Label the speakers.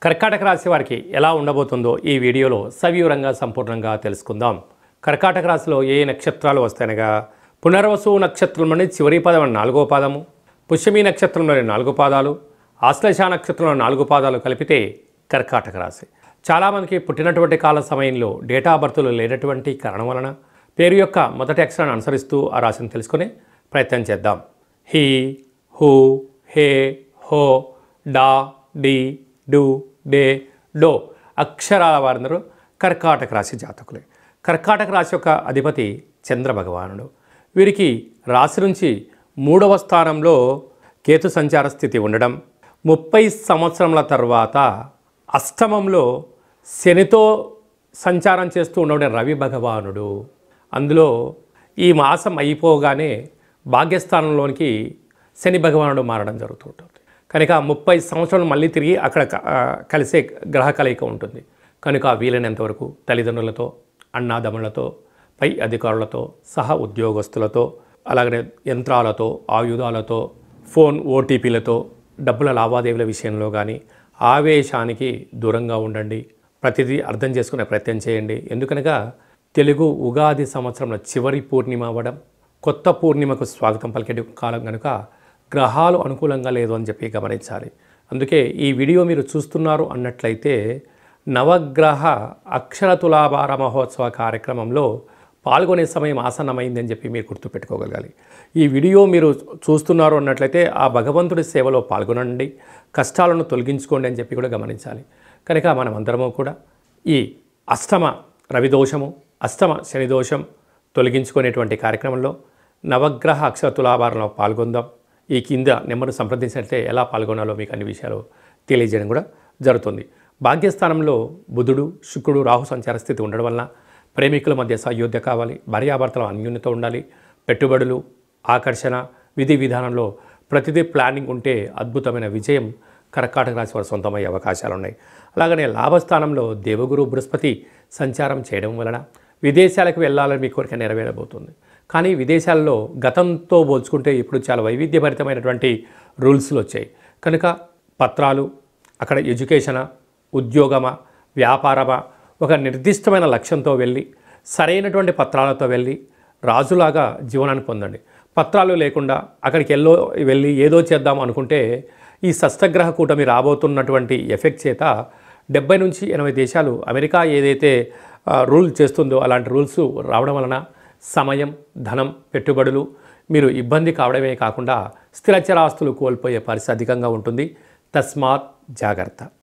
Speaker 1: కర్కాటక రాశి వారికి ఎలా ఉండబోతుందో ఈ వీడియోలో సవివరంగా సంపూర్ణంగా తెలుసుకుందాం. కర్కాటక రాశిలో ఏ నక్షత్రాలు వస్తాయనగా పునర్వసు నక్షత్రంలోని చివరి పదం 4వ పాదము, పుష్యమి నక్షత్రంలోని 4 పాదాలు, ఆశ్లేష నక్షత్రంలో 4 పాదాలు కలిపితే కర్కాటక రాశి. చాలామందికి పుట్టినటువంటి కాల సమయంలో డేటా బర్త్లు లేనటువంటి కారణం వలన పేరు యొక్క మొదటి అక్షరాన్ని అనుసరిస్తూ ఆ రాశిని తెలుసుకునే ప్రయత్నం చేద్దాం. హీ, హూ, హే, హో, డా, డి, డు, డే, డో అక్షరాల వారందరూ కర్కాటక రాశి జాతకులే. కర్కాటక రాశి యొక్క అధిపతి చంద్ర భగవానుడు. వీరికి రాశి నుంచి 3వ స్థానంలో కేతు సంచార స్థితి ఉండడం, 30 సంవత్సరముల తర్వాత అష్టమంలో శనితో సంచారం చేస్తూ ఉండడం రవి భగవానుడు. అందులో ఈ మాసం అయిపోగానే భాగ్యస్థానంలోనికి శని భగవానుడు మారడం జరుగుతుంటుంది. కనుక 30 సంవత్సరాలు మళ్ళీ తిరిగి అక్కడ కలిసే గ్రహ కలయిక ఉంటుంది. కనుక వీలైనంతవరకు తల్లిదండ్రులతో, అన్నాదమ్ములతో, పై అధికారులతో, సహ ఉద్యోగస్తులతో, అలాగనే యంత్రాలతో, ఆయుధాలతో, ఫోన్ ఓటీపీలతో, డబ్బుల లావాదేవీల విషయంలో కానీ ఆవేశానికి దూరంగా ఉండండి. ప్రతిదీ అర్థం చేసుకునే ప్రయత్నం చేయండి. ఎందుకనగా తెలుగు ఉగాది సంవత్సరంలో చివరి పూర్ణిమ అవ్వడం, కొత్త పూర్ణిమకు స్వాగతం పలికే కాలం కనుక గ్రహాలు అనుకూలంగా లేదు అని చెప్పి గమనించాలి. అందుకే ఈ వీడియో మీరు చూస్తున్నారు అన్నట్లయితే నవగ్రహ అక్షర తులాభార మహోత్సవ కార్యక్రమంలో పాల్గొనే సమయం ఆసన్నమైందని చెప్పి మీరు గుర్తుపెట్టుకోగలగాలి. ఈ వీడియో మీరు చూస్తున్నారు అన్నట్లయితే ఆ భగవంతుడి సేవలో పాల్గొనండి, కష్టాలను తొలగించుకోండి అని చెప్పి కూడా గమనించాలి. కనుక మనమందరము కూడా ఈ అష్టమ రవిదోషము, అష్టమ శనిదోషం తొలగించుకునేటువంటి కార్యక్రమంలో నవగ్రహ అక్షర తులాభారంలో పాల్గొందాం. ఈ కింద నెంబర్ను సంప్రదించినట్లయితే ఎలా పాల్గొనాలో మీకు అన్ని విషయాలు తెలియజేయడం కూడా జరుగుతుంది. భాగ్యస్థానంలో బుధుడు, శుక్రుడు, రాహు సంచార స్థితి ఉండడం వలన ప్రేమికుల మధ్య సయోధ్య కావాలి, భార్యాభర్తల అన్యోన్యత ఉండాలి, పెట్టుబడులు, ఆకర్షణ, విధి విధానంలో ప్రతిదీ ప్లానింగ్ ఉంటే అద్భుతమైన విజయం కర్కాటక రాశి వారు సొంతమయ్యే అవకాశాలు ఉన్నాయి. అలాగనే లాభస్థానంలో దేవగురు బృహస్పతి సంచారం చేయడం వలన విదేశాలకు వెళ్ళాలని మీ కోరిక నెరవేరబోతుంది. కానీ విదేశాల్లో గతంతో పోల్చుకుంటే ఇప్పుడు చాలా వైవిధ్యభరితమైనటువంటి రూల్స్లు వచ్చాయి. కనుక పత్రాలు, అక్కడ ఎడ్యుకేషనా, ఉద్యోగమా, వ్యాపారమా, ఒక నిర్దిష్టమైన లక్ష్యంతో వెళ్ళి సరైనటువంటి పత్రాలతో వెళ్ళి రాజులాగా జీవనాన్ని పొందండి. పత్రాలు లేకుండా అక్కడికి వెళ్ళి ఏదో చేద్దాం అనుకుంటే ఈ షష్టగ్రహ కూటమి రాబోతున్నటువంటి ఎఫెక్ట్ చేత 70 నుంచి 80 దేశాలు అమెరికా ఏదైతే రూల్ చేస్తుందో అలాంటి రూల్స్ రావడం వలన సమయం, ధనం, పెట్టుబడులు మీరు ఇబ్బంది కావడమే కాకుండా స్థిరచరాస్తులు కోల్పోయే పరిస్థితి అధికంగా ఉంటుంది. తస్మాత్ జాగ్రత్త.